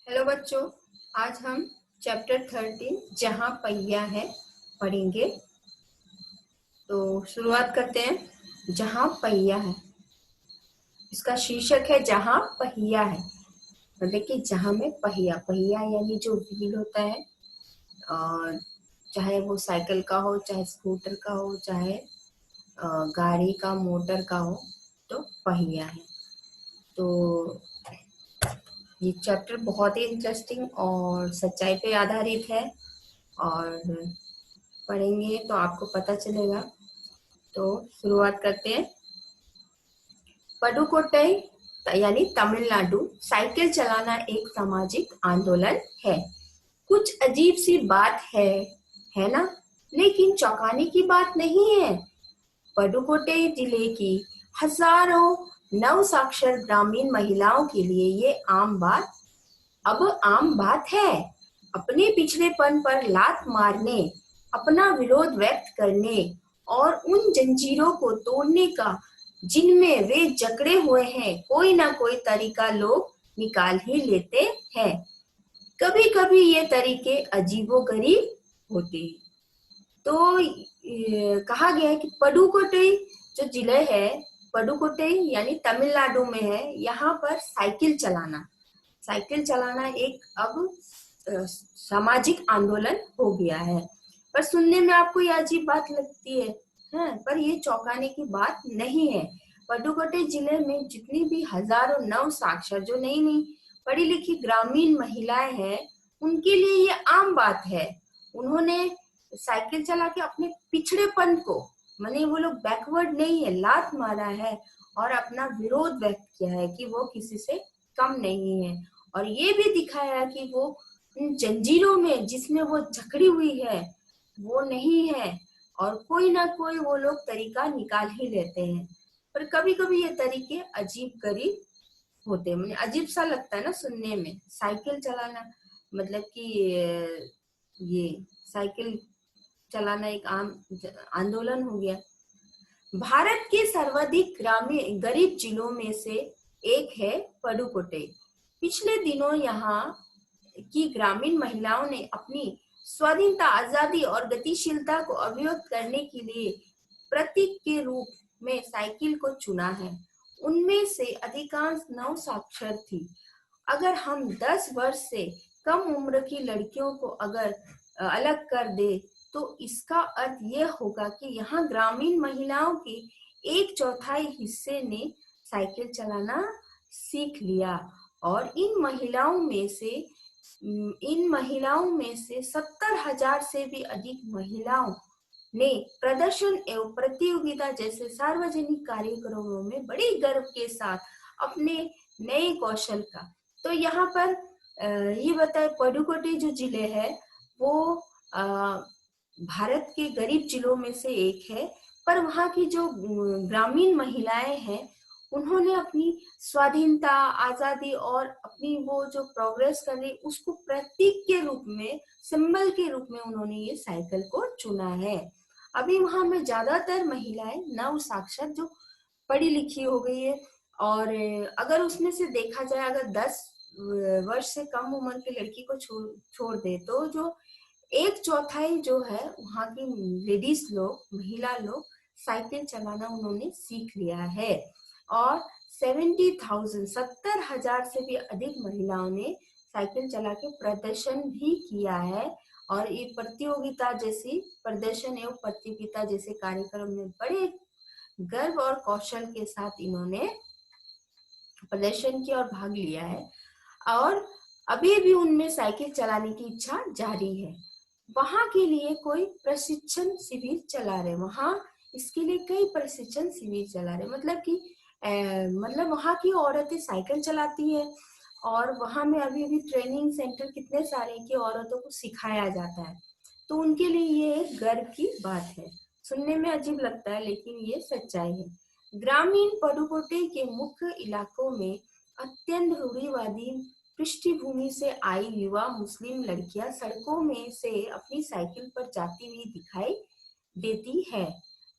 Hello बच्चों, आज हम चैप्टर 13 जहाँ पहिया है पढ़ेंगे। तो शुरुआत करते हैं। जहाँ पहिया है, इसका शीर्षक है जहाँ पहिया है, मतलब कि जहाँ में पहिया पहिया यानी जो व्हील होता है, और चाहे वो साइकिल का हो, चाहे स्कूटर का हो, चाहे गाड़ी का, मोटर का हो, तो पहिया है। तो ये चैप्टर बहुत ही इंटरेस्टिंग और सच्चाई पे आधारित है, और पढ़ेंगे तो आपको पता चलेगा। तो शुरुआत करते हैं। पडुकोट्टई यानी तमिलनाडु, साइकिल चलाना एक सामाजिक आंदोलन है। कुछ अजीब सी बात है ना? लेकिन चौंकाने की बात नहीं है। पडुकोट्टई जिले की हजारों नव साक्षर ग्रामीण महिलाओं के लिए ये आम बात है। अपने पिछड़ेपन पर लात मारने, अपना विरोध व्यक्त करने और उन जंजीरों को तोड़ने का जिनमें वे जकड़े हुए हैं, कोई ना कोई तरीका लोग निकाल ही लेते हैं। कभी कभी ये तरीके अजीबोगरीब होते हैं। तो कहा गया है कि पडुकोट्टई जो जिले है, पडुकोट्टई यानी तमिलनाडु में है। यहाँ पर साइकिल चलाना एक अब सामाजिक आंदोलन हो गया है। पर सुनने में आपको ये अजीब बात लगती है, पर ये चौंकाने की बात नहीं है। पडुकोट्टई जिले में जितनी भी हजारों नव साक्षर, जो नई नई पढ़ी लिखी ग्रामीण महिलाएं हैं, उनके लिए ये आम बात है। उन्होंने साइकिल चला के अपने पिछड़ेपन को, माने वो लोग बैकवर्ड नहीं है, लात मारा है और अपना विरोध व्यक्त किया है कि वो किसी से कम नहीं है। और ये भी दिखाया कि वो उन जंजीरों में जिसमें वो जकड़ी हुई है वो नहीं है, और कोई ना कोई वो लोग तरीका निकाल ही लेते हैं। पर कभी कभी ये तरीके अजीब गरीब होते हैं, मुझे अजीब सा लगता है ना सुनने में। साइकिल चलाना मतलब कि ये साइकिल चलाना एक आम आंदोलन हो गया। भारत के सर्वाधिक ग्रामीण गरीब जिलों में से एक है पडुकोट्टई। पिछले दिनों यहाँ की ग्रामीण महिलाओं ने अपनी स्वाधीनता, आजादी और गतिशीलता को अभिव्यक्त करने के लिए प्रतीक के रूप में साइकिल को चुना है। उनमें से अधिकांश नव साक्षर थी। अगर हम 10 वर्ष से कम उम्र की लड़कियों को अगर अलग कर दे, तो इसका अर्थ यह होगा कि यहाँ ग्रामीण महिलाओं के 1/4 हिस्से ने साइकिल चलाना सीख लिया, और इन महिलाओं में से 70,000 से भी अधिक महिलाओं ने प्रदर्शन एवं प्रतियोगिता जैसे सार्वजनिक कार्यक्रमों में बड़े गर्व के साथ अपने नए कौशल का। तो यहाँ पर ये बताए, पडुकोट्टई जो जिले है वो भारत के गरीब जिलों में से एक है। पर वहाँ की जो ग्रामीण महिलाएं हैं, उन्होंने अपनी स्वाधीनता, आजादी और अपनी वो जो प्रोग्रेस कर रही, उसको प्रतीक के रूप में, सिंबल के रूप में उन्होंने ये साइकिल को चुना है। अभी वहां में ज्यादातर महिलाएं नव साक्षर, जो पढ़ी लिखी हो गई है, और अगर उसमें से देखा जाए, अगर 10 वर्ष से कम उम्र की लड़की को छोड़ दे, तो जो 1/4 जो है वहाँ की लेडीज लोग, महिला लोग साइकिल चलाना उन्होंने सीख लिया है। और 70,000 से भी अधिक महिलाओं ने साइकिल चला के प्रदर्शन भी किया है। और ये प्रतियोगिता जैसी, प्रदर्शन एवं प्रतियोगिता जैसे कार्यक्रम में बड़े गर्व और कौशल के साथ इन्होंने प्रदर्शन किया और भाग लिया है। और अभी भी उनमें साइकिल चलाने की इच्छा जारी है। वहां के लिए कोई प्रशिक्षण शिविर चला रहे, वहां इसके लिए कई प्रशिक्षण शिविर चला रहे, मतलब कि मतलब वहां की औरतें साइकिल चलाती है, और वहां में अभी भी ट्रेनिंग सेंटर कितने सारे की औरतों को सिखाया जाता है। तो उनके लिए ये एक गर्व की बात है। सुनने में अजीब लगता है, लेकिन ये सच्चाई है। ग्रामीण पडुकोट्टई के मुख्य इलाकों में अत्यंत रूढ़िवादी पृष्ठभूमि से आई युवा मुस्लिम लड़कियां सड़कों में से अपनी साइकिल पर जाती हुई दिखाई देती है।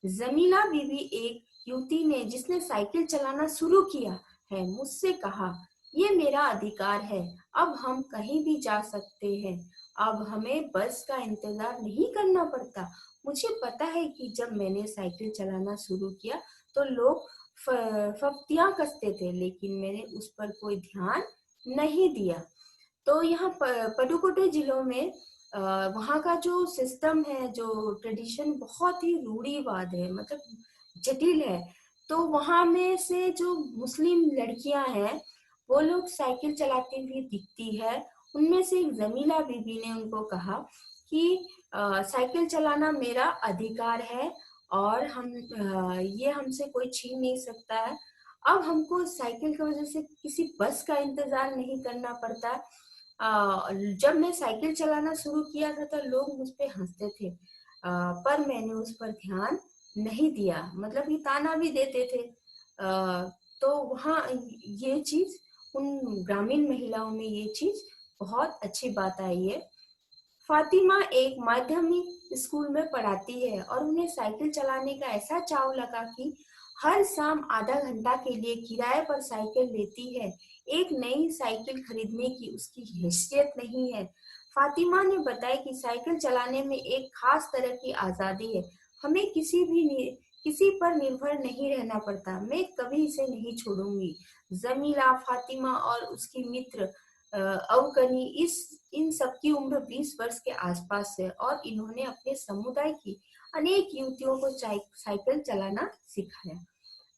जमीला बीबी, एक युवती ने जिसने साइकिल चलाना शुरू किया है, मुझसे कहा, ये मेरा अधिकार है। अब हम कहीं भी जा सकते हैं। अब हमें बस का इंतजार नहीं करना पड़ता। मुझे पता है कि जब मैंने साइकिल चलाना शुरू किया तो लोग फफ्तियां कसते थे, लेकिन मैंने उस पर कोई ध्यान नहीं दिया। तो यहाँ पडुकोटे जिलों में वहाँ का जो सिस्टम है, जो ट्रेडिशन बहुत ही रूढ़िवाद है, मतलब जटिल है। तो वहाँ में से जो मुस्लिम लड़कियां हैं वो लोग साइकिल चलाती हुई दिखती है। उनमें से एक जमीला बीबी ने उनको कहा कि साइकिल चलाना मेरा अधिकार है और ये हमसे कोई छीन नहीं सकता है। अब हमको साइकिल की वजह से किसी बस का इंतजार नहीं करना पड़ता। जब मैं साइकिल चलाना शुरू किया था तो लोग मुझ पे हंसते थे, पर मैंने उस पर ध्यान नहीं दिया, मतलब ये ताना भी देते थे। तो वहाँ ये चीज उन ग्रामीण महिलाओं में ये चीज बहुत अच्छी बात आई है। फातिमा एक माध्यमिक स्कूल में पढ़ाती है और उन्हें साइकिल चलाने का ऐसा चाव लगा कि हर शाम आधा घंटा के लिए किराए पर साइकिल लेती है। एक नई साइकिल खरीदने की उसकी हैसियत नहीं है। फातिमा ने बताया कि साइकिल चलाने में एक खास तरह की आजादी है। हमें किसी पर निर्भर नहीं रहना पड़ता। मैं कभी इसे नहीं छोड़ूंगी। जमीला, फातिमा और उसकी मित्र अवकनी इस इन सबकी उम्र 20 वर्ष के आसपास है और इन्होंने अपने समुदाय की अनेक युवतियों को साइकिल चलाना सिखाया।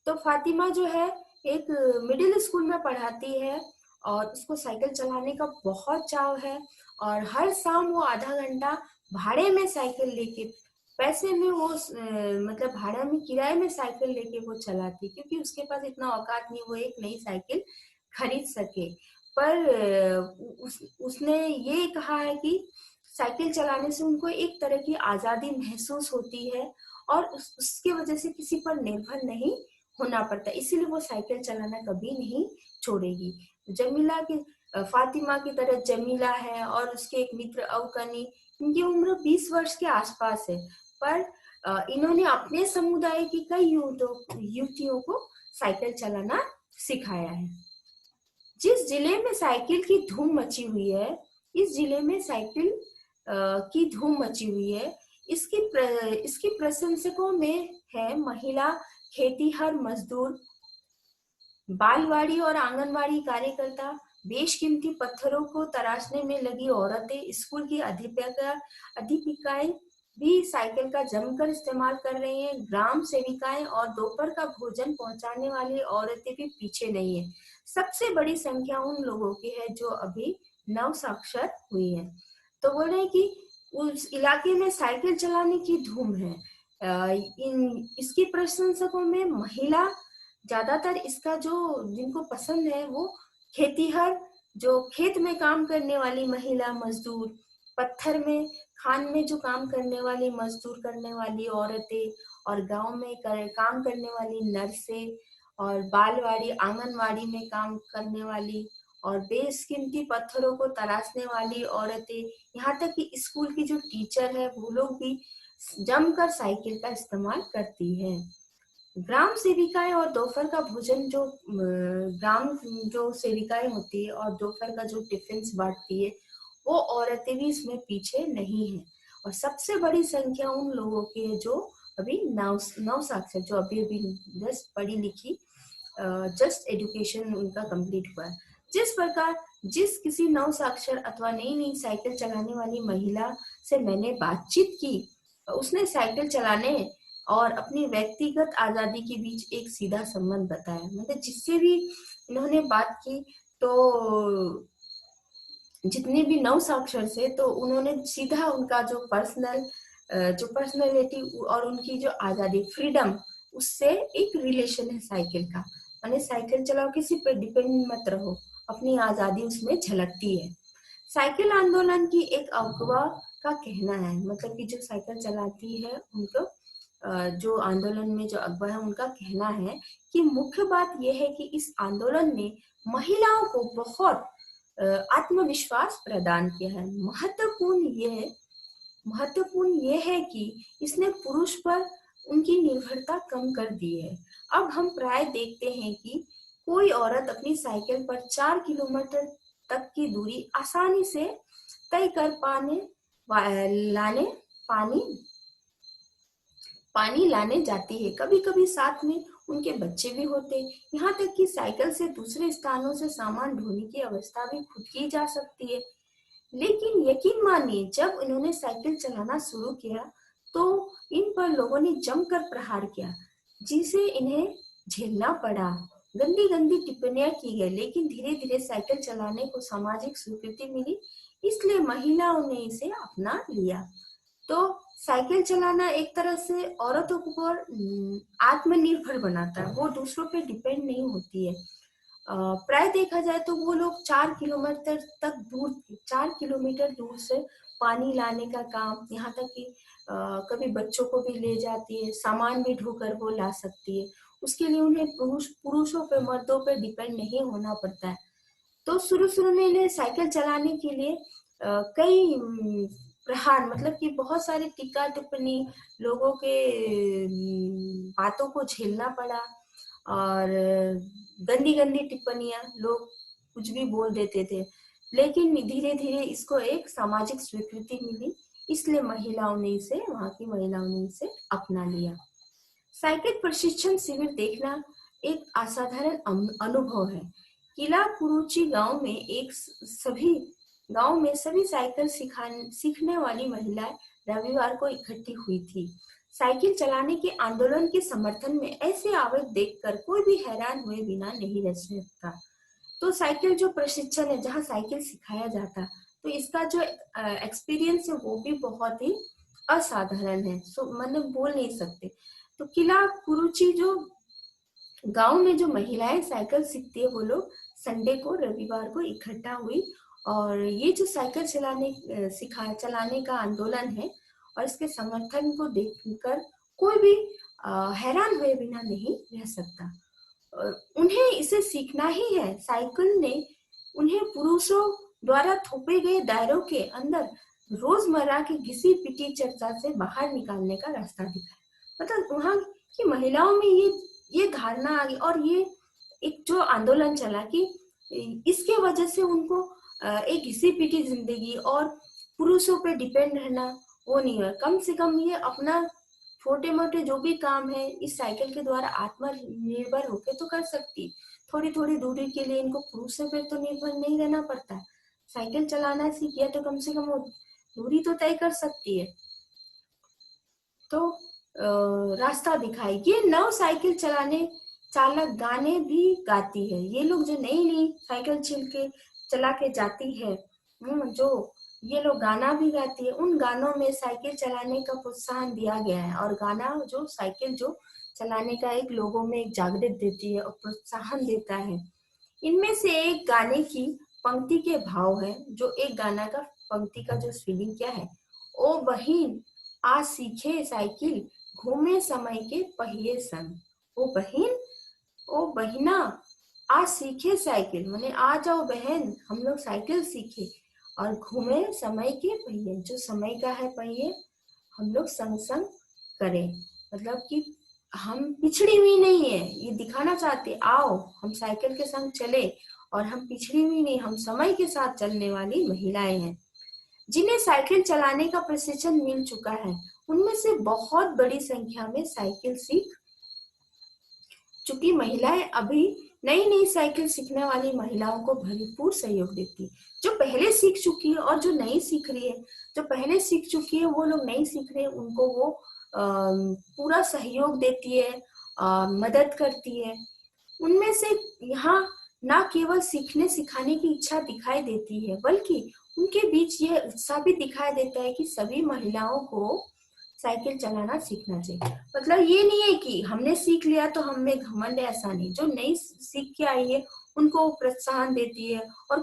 तो फातिमा जो है एक मिडिल स्कूल में पढ़ाती है और उसको साइकिल चलाने का बहुत चाव है। और हर शाम वो आधा घंटा भाड़े में साइकिल लेके, पैसे में वो मतलब भाड़ा में किराए में साइकिल लेके वो चलाती, क्योंकि उसके पास इतना औकात नहीं वो एक नई साइकिल खरीद सके। पर उसने ये कहा है कि साइकिल चलाने से उनको एक तरह की आजादी महसूस होती है और उसकी वजह से किसी पर निर्भर नहीं होना पड़ता, इसीलिए वो साइकिल चलाना कभी नहीं छोड़ेगी। जमीला की फातिमा की तरह जमीला है और उसके एक मित्र अवकनी, इनकी उम्र 20 वर्ष के आसपास है, पर इन्होंने अपने समुदाय की कई युवतियों को साइकिल चलाना सिखाया है। जिस जिले में साइकिल की धूम मची हुई है, इस जिले में साइकिल की धूम मची हुई है। इसकी प्रशंसकों में है महिला खेतीहर मजदूर, बालवाड़ी और आंगनवाड़ी कार्यकर्ता, बेशकीमती पत्थरों को तराशने में लगी औरतें, स्कूल की अध्यापिकाएं भी साइकिल का जमकर इस्तेमाल कर रही हैं। ग्राम सेविकाएं और दोपहर का भोजन पहुंचाने वाली औरतें भी पीछे नहीं है। सबसे बड़ी संख्या उन लोगों की है जो अभी नव साक्षर हुई है। तो बोल रहे हैं कि उस इलाके में साइकिल चलाने की धूम है। इसकी प्रशंसकों में महिला ज्यादातर, इसका जो जिनको पसंद है वो खेतीहर, जो खेत में काम करने वाली महिला मजदूर, पत्थर में खान में जो काम करने वाली मजदूर करने वाली औरतें, और गांव में काम करने वाली नर्सें, और बालवाड़ी आंगनवाड़ी में काम करने वाली, और बेशकीमती पत्थरों को तराशने वाली औरतें, यहाँ तक कि स्कूल की जो टीचर है वो लोग भी जमकर साइकिल का इस्तेमाल करती है। ग्राम सेविकाएं और दोपहर का भोजन, जो ग्राम जो सेविकाएं होती है और दोपहर का जो टिफिन बांटती है, वो औरतें भी इसमें पीछे नहीं है। और सबसे बड़ी संख्या उन लोगों की है जो अभी नव साक्षर, जो अभी अभी जस्ट पढ़ी लिखी, जस्ट एजुकेशन उनका कंप्लीट हुआ है। जिस प्रकार जिस किसी नव साक्षर अथवा नई नई साइकिल चलाने वाली महिला से मैंने बातचीत की, उसने साइकिल चलाने और अपनी व्यक्तिगत आजादी के बीच एक सीधा संबंध बताया। मतलब जिससे भी इन्होंने बात की, तो जितने भी नव साक्षर से, तो उन्होंने सीधा उनका जो पर्सनैलिटी और उनकी जो आजादी, फ्रीडम, उससे एक रिलेशन है साइकिल का। माने साइकिल चलाओ, किसी पे डिपेंड मत रहो, अपनी आजादी उसमें झलकती है। साइकिल आंदोलन की एक अगवा का कहना है, मतलब कि जो साइकिल चलाती है उनको, जो आंदोलन में जो अगवा है उनका कहना है कि मुख्य बात यह है कि इस आंदोलन ने महिलाओं को बहुत आत्मविश्वास प्रदान किया है। महत्वपूर्ण यह है कि इसने पुरुष पर उनकी निर्भरता कम कर दी है। अब हम प्राय देखते हैं कि कोई औरत अपनी साइकिल पर 4 किलोमीटर तक की दूरी आसानी से तय कर लाने पानी पानी लाने जाती है। कभी कभी साथ में उनके बच्चे भी होते। यहाँ तक कि साइकिल से दूसरे स्थानों से सामान ढोने की अवस्था भी खुद की जा सकती है। लेकिन यकीन मानिए, जब इन्होंने साइकिल चलाना शुरू किया तो इन पर लोगों ने जमकर प्रहार किया, जिसे इन्हें झेलना पड़ा। गंदी गंदी टिप्पणियां की गई, लेकिन धीरे धीरे साइकिल चलाने को सामाजिक स्वीकृति मिली, इसलिए महिलाओं ने इसे अपना लिया। तो साइकिल चलाना एक तरह से औरतों को और आत्मनिर्भर बनाता है, वो दूसरों पे डिपेंड नहीं होती है। प्राय देखा जाए तो वो लोग 4 किलोमीटर दूर से पानी लाने का काम, यहाँ तक कि कभी बच्चों को भी ले जाती है, सामान भी ढोकर वो ला सकती है। उसके लिए उन्हें पुरुषों पे, मर्दों पे डिपेंड नहीं होना पड़ता है। तो शुरू शुरू में इन्हें साइकिल चलाने के लिए कई प्रहार, मतलब कि बहुत सारी टीका टिप्पणी, लोगों के बातों को झेलना पड़ा, और गंदी गंदी टिप्पणियां, लोग कुछ भी बोल देते थे। लेकिन धीरे धीरे इसको एक सामाजिक स्वीकृति मिली, इसलिए वहां की महिलाओं ने इसे अपना लिया। साइकिल प्रशिक्षण शिविर देखना एक असाधारण अनुभव है। किला कुरुचि गांव में सभी साइकिल सीखने वाली महिलाएं रविवार को इकट्ठी हुई थी। साइकिल चलाने के आंदोलन के समर्थन में ऐसे आवेग देखकर कोई भी हैरान हुए बिना नहीं रह सकता। तो साइकिल जो प्रशिक्षण है, जहाँ साइकिल सिखाया जाता, तो इसका जो एक्सपीरियंस है वो भी बहुत ही असाधारण है, मतलब बोल नहीं सकते। तो किला कुरुचि जो गांव में जो महिलाएं साइकिल सीखती है, वो लोग संडे को, रविवार को इकट्ठा हुई, और ये जो साइकिल चलाने का आंदोलन है, और इसके समर्थन को देखकर कोई भी हैरान हुए बिना नहीं रह सकता। उन्हें इसे सीखना ही है। साइकिल ने उन्हें पुरुषों द्वारा थोपे गए दायरों के अंदर रोजमर्रा की घिसी पिटी चर्चा से बाहर निकालने का रास्ता दिखाया। मतलब वहां की महिलाओं में ये धारणा आ गई, और ये एक जो आंदोलन चला कि इसके वजह से उनको एक घिसी पिटी जिंदगी और पुरुषों पे डिपेंड रहना वो नहीं है। कम से कम ये अपना छोटे मोटे जो भी काम है इस साइकिल के द्वारा आत्मनिर्भर होके तो कर सकती। थोड़ी थोड़ी दूरी के लिए इनको पुरुषों पे तो निर्भर नहीं रहना पड़ता। साइकिल चलाना सीख गया तो कम से कम वो दूरी तो तय कर सकती है। तो रास्ता दिखाई। ये नव साइकिल चलाने चालक गाने भी गाती है। ये लोग जो नई नई साइकिल चला के जाती है, जो ये लोग गाना भी गाती है, उन गानों में साइकिल चलाने का प्रोत्साहन दिया गया है। और गाना जो साइकिल जो चलाने का एक लोगों में एक जागृत देती है और प्रोत्साहन देता है। इनमें से एक गाने की पंक्ति के भाव है, जो एक गाना का पंक्ति का जो स्पेलिंग क्या है, ओ बहिन आ सीखे साइकिल, घूमे समय के पहिए संग। ओ बहिन, ओ बहिना, आज सीखे साइकिल, माने आ जाओ बहन, हम लोग साइकिल सीखे, और घूमे समय के पहिए, जो समय का है पहिए, हम लोग संग संग करें। मतलब कि हम पिछड़ी हुई नहीं है, ये दिखाना चाहते, आओ हम साइकिल के संग चले, और हम पिछड़ी हुई नहीं, हम समय के साथ चलने वाली महिलाएं हैं। जिन्हें साइकिल चलाने का प्रशिक्षण मिल चुका है, उनमें से बहुत बड़ी संख्या में साइकिल सीख चुकी महिलाएं अभी नई नई साइकिल सीखने वाली महिलाओं को भरपूर सहयोग देती है। जो पहले सीख चुकी है और जो नई सीख रही है, जो पहले सीख चुकी है वो लोग नई सीख रहे हैं, उनको वो पूरा सहयोग देती है, मदद करती है। उनमें से यहाँ न केवल सीखने सिखाने की इच्छा दिखाई देती है, बल्कि उनके बीच यह उत्साह भी दिखाई देता है कि सभी महिलाओं को साइकिल चलाना सीखना चाहिए। मतलब ये नहीं है कि हमने सीख लिया तो हम में घमंड है, ऐसा नहीं। जो नई सीख के आई है उनको प्रोत्साहन देती है, और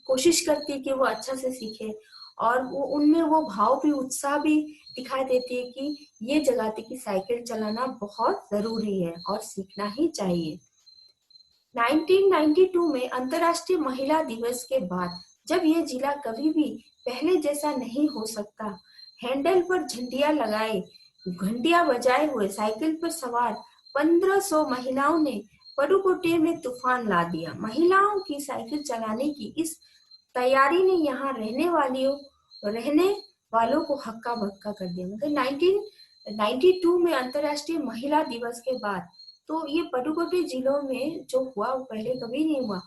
कोशिश करती है कि वो अच्छा से सीखे, और वो उनमें वो भाव भी, उत्साह भी दिखाई देती है कि ये जगाती कि साइकिल चलाना बहुत जरूरी है और सीखना ही चाहिए। 1992 में अंतर्राष्ट्रीय महिला दिवस के बाद, जब ये जिला कभी भी पहले जैसा नहीं हो सकता, हैंडल पर झंडियां लगाए, घंटियां बजाए हुए साइकिल पर सवार 1500 महिलाओं ने पडुकोट्टे में तूफान ला दिया। महिलाओं की साइकिल चलाने की इस तैयारी ने यहाँ रहने वालों को हक्का बक्का कर दिया। मतलब 1992 में अंतर्राष्ट्रीय महिला दिवस के बाद तो ये पडुकोट्टे जिलों में जो हुआ वो पहले कभी नहीं हुआ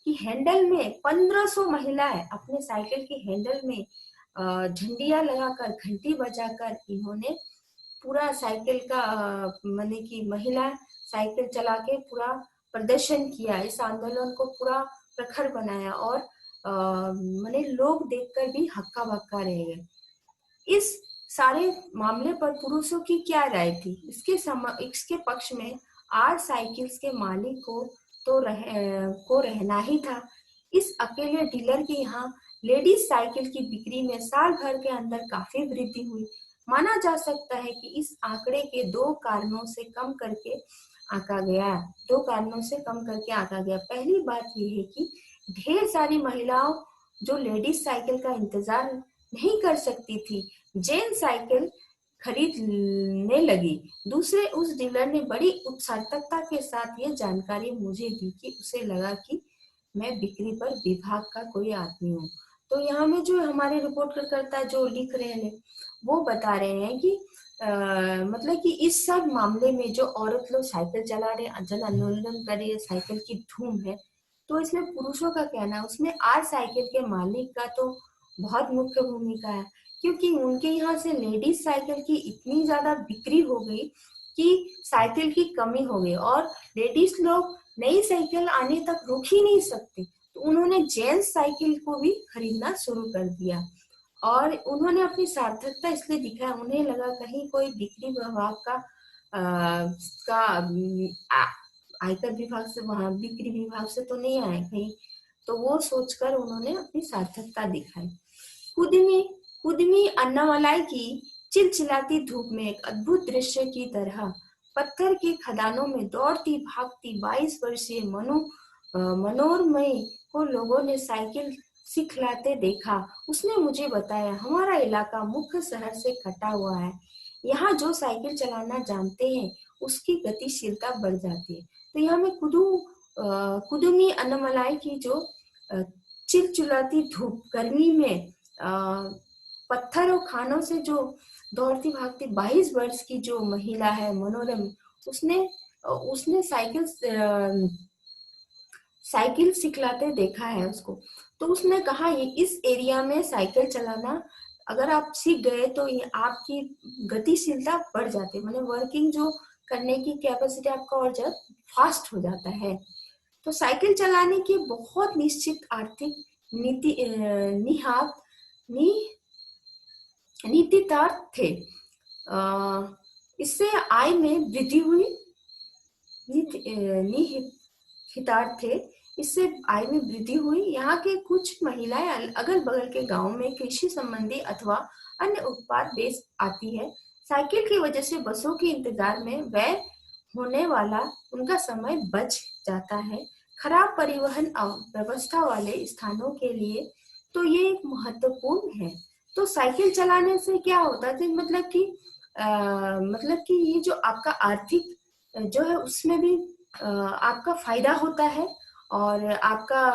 कि हैंडल में 1500 महिलाएं अपने साइकिल के हैंडल में झंडियां लगाकर, घंटी बजाकर इन्होंने पूरा साइकिल का माने कि महिला साइकिल चला के पूरा प्रदर्शन किया, इस आंदोलन को पूरा प्रखर बनाया और माने लोग देखकर भी हक्का बक्का रह गए। इस सारे मामले पर पुरुषों की क्या राय थी? इसके पक्ष में आर साइकिल्स के मालिक को रहना ही था। इस अकेले डीलर के यहाँ लेडीज साइकिल की बिक्री में साल भर के अंदर काफी वृद्धि हुई। माना जा सकता है कि इस आंकड़े के दो कारणों से कम करके आंका गया। पहली बात यह है कि ढेर सारी महिलाओं जो लेडीज साइकिल का इंतजार नहीं कर सकती थी, जेन साइकिल खरीदने लगी। दूसरे, उस डीलर ने बड़ी उत्साहकता के साथ ये जानकारी मुझे दी कि उसे लगा कि मैं बिक्री पर विभाग का कोई आदमी हूँ। तो यहाँ में जो हमारे रिपोर्टकर्ता जो लिख रहे हैं वो बता रहे हैं कि मतलब कि इस सब मामले में जो औरत लोग साइकिल चला रहे, जन आंदोलन कर रही है, साइकिल की धूम है, तो इसमें पुरुषों का कहना है, उसमें आर साइकिल के मालिक का तो बहुत मुख्य भूमिका है, क्योंकि उनके यहाँ से लेडीज साइकिल की इतनी ज्यादा बिक्री हो गई कि साइकिल की कमी हो गई और लेडीज लोग नई साइकिल आने तक रुक ही नहीं सकते, तो उन्होंने जेंट्स साइकिल को भी खरीदना शुरू कर दिया और उन्होंने अपनी सार्थकता इसलिए दिखाया। उन्हें लगा कहीं कोई बिक्री विभाग का आयकर विभाग से, वहां बिक्री विभाग से तो नहीं आए कहीं, तो वो सोचकर उन्होंने अपनी सार्थकता दिखाई। कुदमी अन्नामलाई की चिलचिलाती धूप में एक अद्भुत दृश्य की तरह पत्थर की खदानों में दौड़ती भागती 22 वर्षीय मनोरमयी को लोगों ने साइकिल सिखलाते देखा। उसने मुझे बताया, हमारा इलाका मुख्य शहर से कटा हुआ है, यहाँ जो साइकिल चलाना जानते हैं उसकी गतिशीलता बढ़ जाती है। तो यहाँ में कुदुमी अन्नामलाई की जो चिलचिलाती धूप गर्मी में पत्थर और खानों से जो दौड़ती भागती 22 वर्ष की जो महिला है मनोरम, उसने साइकिल सिखलाते देखा है उसको। तो उसने कहा ये इस एरिया में साइकिल चलाना अगर आप सीख गए तो ये आपकी गतिशीलता बढ़ जाती है, मतलब वर्किंग जो करने की कैपेसिटी आपका और जब फास्ट हो जाता है। तो साइकिल चलाने के बहुत निश्चित आर्थिक नीतितार्थ थे। इससे आय में वृद्धि हुई। हितार्थ थे, इससे आय में वृद्धि हुई। यहाँ के कुछ महिलाएं अगल बगल के गांव में कृषि संबंधी अथवा अन्य उत्पाद बेच आती है। साइकिल की वजह से बसों के इंतजार में व्यय होने वाला उनका समय बच जाता है। खराब परिवहन व्यवस्था वाले स्थानों के लिए तो ये एक महत्वपूर्ण है। तो साइकिल चलाने से क्या होता है, मतलब कि ये जो आपका आर्थिक जो है उसमें भी आपका फायदा होता है और आपका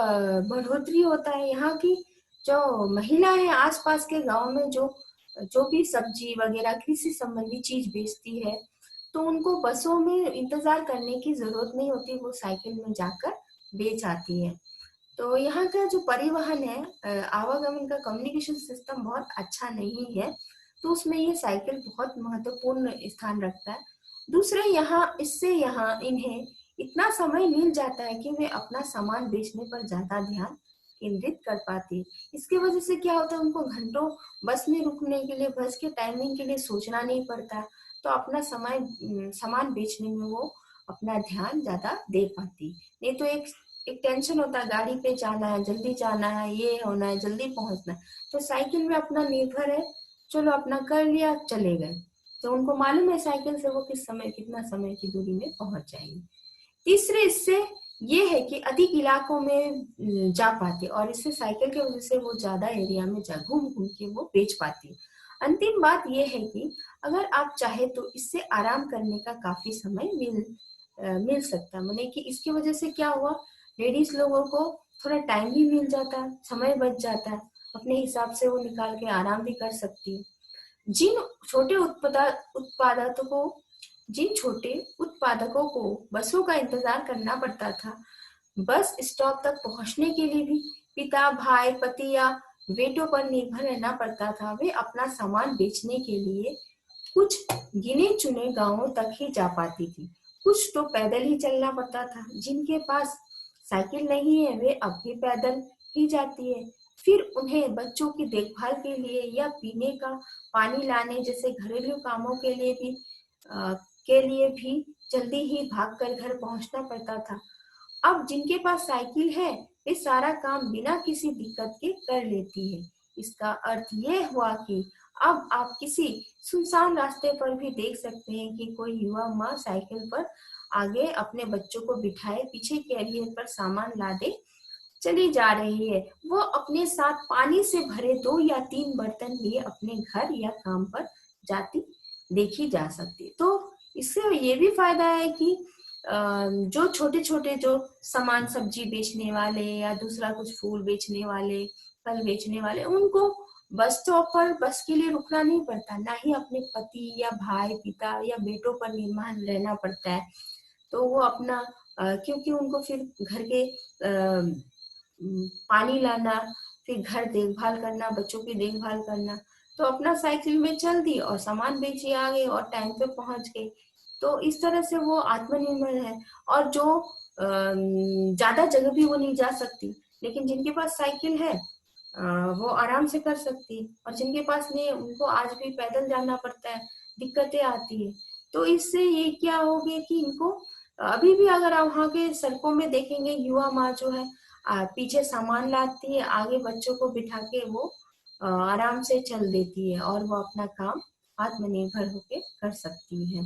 बढ़ोतरी होता है। यहाँ की जो महिला है आसपास के गांव में जो भी सब्जी वगैरह कृषि संबंधी चीज बेचती है, तो उनको बसों में इंतजार करने की जरूरत नहीं होती, वो साइकिल में जाकर बेच आती है। तो यहाँ का जो परिवहन है, आवागमन का कम्युनिकेशन सिस्टम बहुत अच्छा नहीं है, तो उसमें ये साइकिल बहुत महत्वपूर्ण स्थान रखता है। दूसरे, इससे इन्हें इतना समय मिल जाता है कि वे अपना सामान बेचने पर ज्यादा ध्यान केंद्रित कर पाती है। इसकी वजह से क्या होता है, उनको घंटों बस में रुकने के लिए, बस के टाइमिंग के लिए सोचना नहीं पड़ता, तो अपना सामान बेचने में वो अपना ध्यान ज्यादा दे पाती। नहीं तो एक टेंशन होता है, गाड़ी पे जाना है, जल्दी जाना है, ये होना है, जल्दी पहुंचना है, तो साइकिल में अपना निर्भर है, चलो अपना कर लिया, चले गए, तो उनको मालूम है साइकिल से वो कितना समय की दूरी में पहुंच जाएंगे। तीसरे, इससे ये है कि अधिक इलाकों में जा पाते और इससे साइकिल की वजह से वो ज्यादा एरिया में घूम घूम के वो बेच पाती। अंतिम बात ये है कि अगर आप चाहे तो इससे आराम करने का काफी समय मिल सकता। माने कि इसकी वजह से क्या हुआ, लेडीज लोगों को थोड़ा टाइम भी मिल जाता है, समय बच जाता है, अपने हिसाब से वो निकाल के आराम भी कर सकती है। जिन छोटे उत्पादकों को जिन छोटे उत्पादकों को बसों का इंतजार करना पड़ता था, बस स्टॉप तक पहुंचने के लिए भी पिता, भाई, पति या बेटों पर निर्भर रहना पड़ता था। वे अपना सामान बेचने के लिए कुछ गिने चुने गांवों तक ही जा पाती थी, कुछ तो पैदल ही चलना पड़ता था। जिनके पास साइकिल नहीं है वे अब भी पैदल ही जाती है। फिर उन्हें बच्चों की देखभाल के लिए या पीने का पानी लाने जैसे घरेलू कामों के लिए अ, भी जल्दी ही भागकर घर पहुंचना पड़ता था। अब जिनके पास साइकिल है वे सारा काम बिना किसी दिक्कत के कर लेती है। इसका अर्थ ये हुआ कि अब आप किसी सुनसान रास्ते पर भी देख सकते हैं कि कोई युवा माँ साइकिल पर आगे अपने बच्चों को बिठाए पीछे कैरियर पर सामान लादे चली जा रही है। वो अपने साथ पानी से भरे 2 या 3 बर्तन लिए अपने घर या काम पर जाती देखी जा सकती। तो इससे ये भी फायदा है कि जो छोटे छोटे जो सामान सब्जी बेचने वाले या दूसरा कुछ फूल बेचने वाले, फल बेचने वाले, उनको बस स्टॉप पर बस के लिए रुकना नहीं पड़ता, ना ही अपने पति या भाई, पिता या बेटों पर निर्भर रहना पड़ता है। तो वो अपना क्योंकि उनको फिर घर के पानी लाना, फिर घर देखभाल करना, बच्चों की देखभाल करना, तो अपना साइकिल में चल दी और सामान बेची आ गई और टाइम पे पहुंच गई। तो इस तरह से वो आत्मनिर्भर है। और जो ज्यादा जगह भी वो नहीं जा सकती, लेकिन जिनके पास साइकिल है वो आराम से कर सकती है, और जिनके पास नहीं है उनको आज भी पैदल जाना पड़ता है, दिक्कतें आती है। तो इससे ये क्या हो गया कि इनको अभी भी अगर आप वहाँ के सड़कों में देखेंगे, युवा माँ जो है पीछे सामान लाती है, आगे बच्चों को बिठा के वो आराम से चल देती है और वो अपना काम आत्मनिर्भर होके कर सकती है।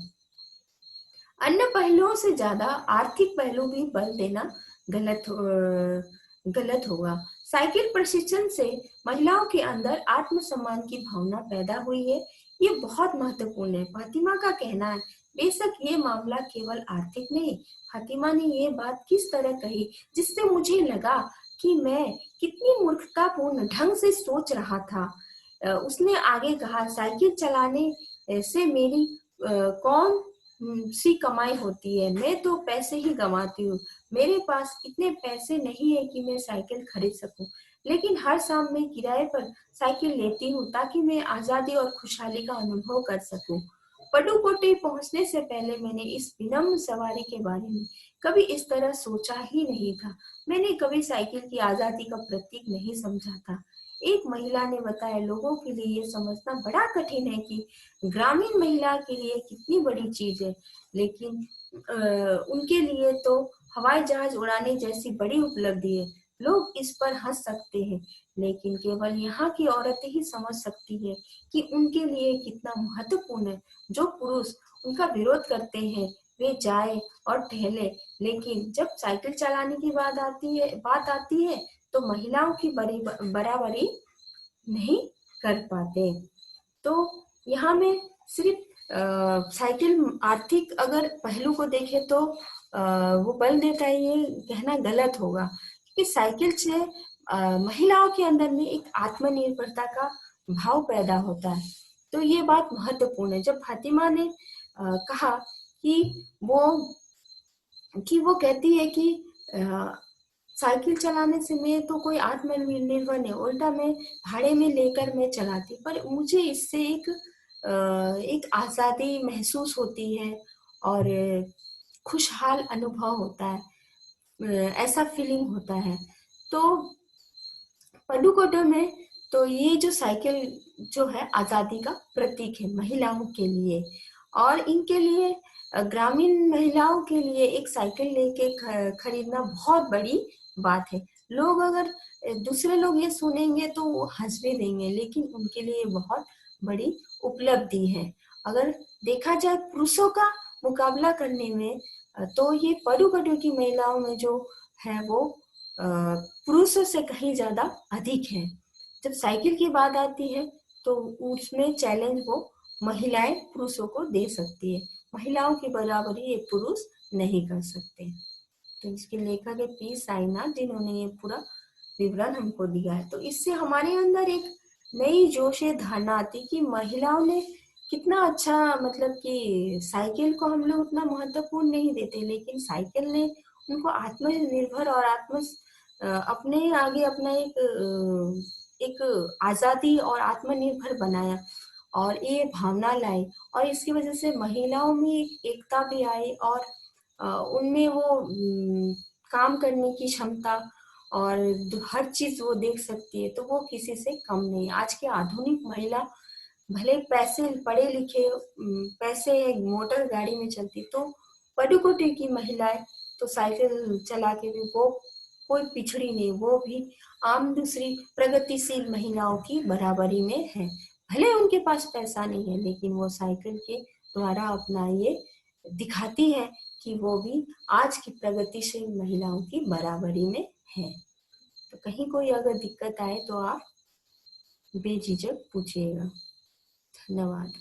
अन्य पहलुओं से ज्यादा आर्थिक पहलू भी बल देना गलत होगा। साइकिल प्रशिक्षण से महिलाओं के अंदर आत्मसम्मान की भावना पैदा हुई है, ये बहुत महत्वपूर्ण है। फातिमा का कहना है, बेशक ये मामला केवल आर्थिक नहीं। फातिमा ने ये बात किस तरह कही जिससे मुझे लगा कि मैं कितनी मूर्खतापूर्ण ढंग से सोच रहा था। उसने आगे कहा, साइकिल चलाने से मेरी कौन सी कमाई होती है, मैं तो पैसे ही कमाती हूँ। मेरे पास इतने पैसे नहीं है कि मैं साइकिल खरीद सकूं, लेकिन हर शाम मैं किराए पर साइकिल लेती हूँ ताकि मैं आजादी और खुशहाली का अनुभव कर सकूं। पडुकोट्टई पहुंचने से पहले मैंने इस विनम्र सवारी के बारे में कभी इस तरह सोचा ही नहीं था। मैंने कभी साइकिल की आजादी का प्रतीक नहीं समझा था। एक महिला ने बताया, लोगों के लिए ये समझना बड़ा कठिन है कि ग्रामीण महिला के लिए कितनी बड़ी चीज है, लेकिन उनके लिए तो हवाई जहाज उड़ाने जैसी बड़ी उपलब्धि है। लोग इस पर हंस सकते हैं, लेकिन केवल यहाँ की औरतें ही समझ सकती है कि उनके लिए कितना महत्वपूर्ण है। जो पुरुष उनका विरोध करते हैं वे जाए और टहले, लेकिन जब साइकिल चलाने की बात आती है तो महिलाओं की बराबरी नहीं कर पाते। तो यहाँ में सिर्फ साइकिल आर्थिक अगर पहलू को देखे तो वो बल देता है, ये कहना गलत होगा, क्योंकि साइकिल से महिलाओं के अंदर में एक आत्मनिर्भरता का भाव पैदा होता है। तो ये बात महत्वपूर्ण है। जब फातिमा ने कहा कि वो कहती है कि साइकिल चलाने से मैं तो कोई आत्मनिर्भर नहीं, उल्टा मैं भाड़े में लेकर मैं चलाती, पर मुझे इससे एक आजादी महसूस होती है और खुशहाल अनुभव होता है, ऐसा फीलिंग होता है। तो पडुकोट्टई में तो ये जो साइकिल जो है आजादी का प्रतीक है महिलाओं के लिए, और इनके लिए ग्रामीण महिलाओं के लिए एक साइकिल लेके खरीदना बहुत बड़ी बात है। लोग अगर दूसरे लोग ये सुनेंगे तो वो हंस भी देंगे, लेकिन उनके लिए बहुत बड़ी उपलब्धि है। अगर देखा जाए पुरुषों का मुकाबला करने में तो ये पडुकोट्टई की महिलाओं में जो है वो पुरुषों से कहीं ज्यादा अधिक है। जब साइकिल की बात आती है तो उसमें चैलेंज वो महिलाएं पुरुषों को दे सकती है, महिलाओं की बराबरी ये पुरुष नहीं कर सकते। तो इसके लेखक है पी साईनाथ, जिन्होंने ये पूरा विवरण हमको दिया है। तो इससे हमारे अंदर एक नई जोश धारणा आती कि महिलाओं ने कितना अच्छा, मतलब कि साइकिल को हम लोग उतना महत्वपूर्ण नहीं देते, लेकिन साइकिल ने उनको आत्मनिर्भर और अपने आगे अपना एक आजादी और आत्मनिर्भर बनाया, और ये भावना लाई, और इसकी वजह से महिलाओं में एक एकता भी आई, और उनमें वो काम करने की क्षमता, और हर चीज वो देख सकती है, तो वो किसी से कम नहीं। आज के आधुनिक महिला भले पैसे पढ़े लिखे, पैसे मोटर गाड़ी में चलती, तो पटुकोटी की महिलाएं तो साइकिल चला के भी वो कोई पिछड़ी नहीं, वो भी आम दूसरी प्रगतिशील महिलाओं की बराबरी में है। भले उनके पास पैसा नहीं है, लेकिन वो साइकिल के द्वारा अपना ये दिखाती है कि वो भी आज की प्रगतिशील महिलाओं की बराबरी में है। तो कहीं कोई अगर दिक्कत आए तो आप बेझिझक पूछिएगा। धन्यवाद।